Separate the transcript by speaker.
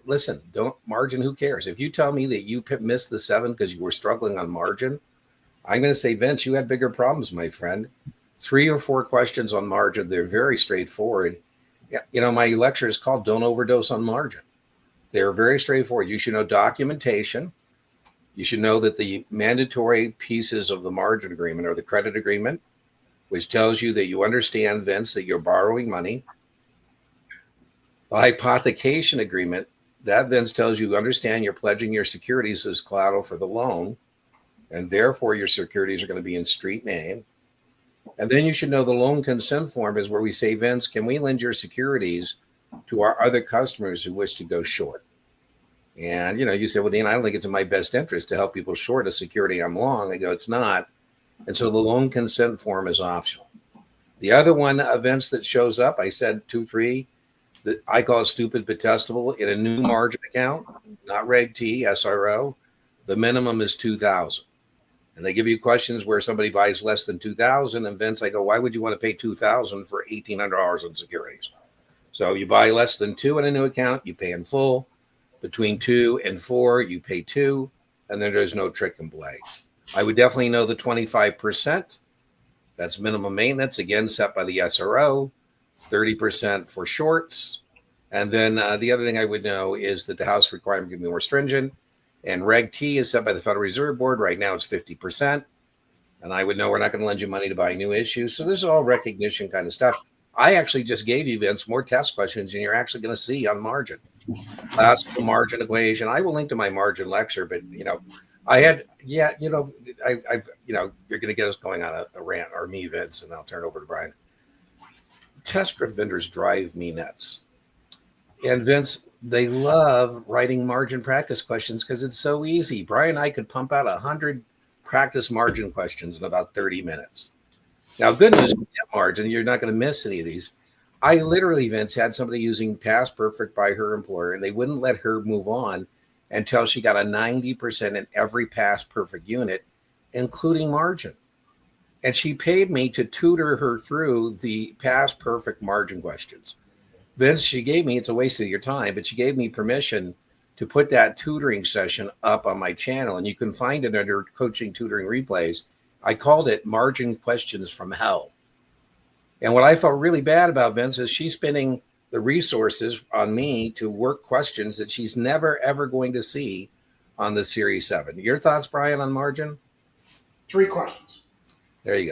Speaker 1: listen, don't margin. Who cares? If you tell me that you missed the 7 because you were struggling on margin, I'm going to say, Vince, you had bigger problems, my friend. 3 or 4 questions on margin. They're very straightforward. You know, my lecture is called Don't Overdose on Margin. They're very straightforward. You should know documentation. You should know that the mandatory pieces of the margin agreement are the credit agreement, which tells you that you understand, Vince, that you're borrowing money. The hypothecation agreement, that Vince tells you understand you're pledging your securities as collateral for the loan, and therefore your securities are going to be in street name. And then you should know the loan consent form is where we say, Vince, can we lend your securities to our other customers who wish to go short? And, you know, you say, well, Dean, I don't think it's in my best interest to help people short a security I'm long. I go, it's not. And so the loan consent form is optional. The other one, events that shows up, I said 2, 3, that I call it stupid but testable in a new margin account, not Reg T, SRO. The minimum is 2,000. And they give you questions where somebody buys less than 2,000. And Vince, I go, why would you want to pay 2,000 for $1,800 in securities? So you buy less than 2 in a new account, you pay in full. Between 2 and 4, you pay 2, and then there's no trick and play. I would definitely know the 25%. That's minimum maintenance, again, set by the SRO, 30% for shorts. And then the other thing I would know is that the house requirement can be more stringent. And Reg T is set by the Federal Reserve Board. Right now it's 50%. And I would know we're not going to lend you money to buy new issues. So this is all recognition kind of stuff. I actually just gave you, Vince, more test questions than you're actually going to see on margin. Classical margin equation. I will link to my margin lecture, but you know, I've you know, you're going to get us going on a rant, or me, Vince, and I'll turn it over to Brian. Test script vendors drive me nuts, and Vince, they love writing margin practice questions because it's so easy. Brian and I could pump out 100 practice margin questions in about 30 minutes. Now, good news, you get margin, you're not going to miss any of these. I literally, Vince, had somebody using Past Perfect by her employer, and they wouldn't let her move on until she got a 90% in every Past Perfect unit, including margin. And she paid me to tutor her through the Past Perfect margin questions. Vince, she gave me, it's a waste of your time, but she gave me permission to put that tutoring session up on my channel, and you can find it under Coaching Tutoring Replays. I called it Margin Questions from Hell. And what I felt really bad about, Vince, is she's spending the resources on me to work questions that she's never, ever going to see on the Series 7. Your thoughts, Brian, on margin?
Speaker 2: 3 questions.
Speaker 1: There you go.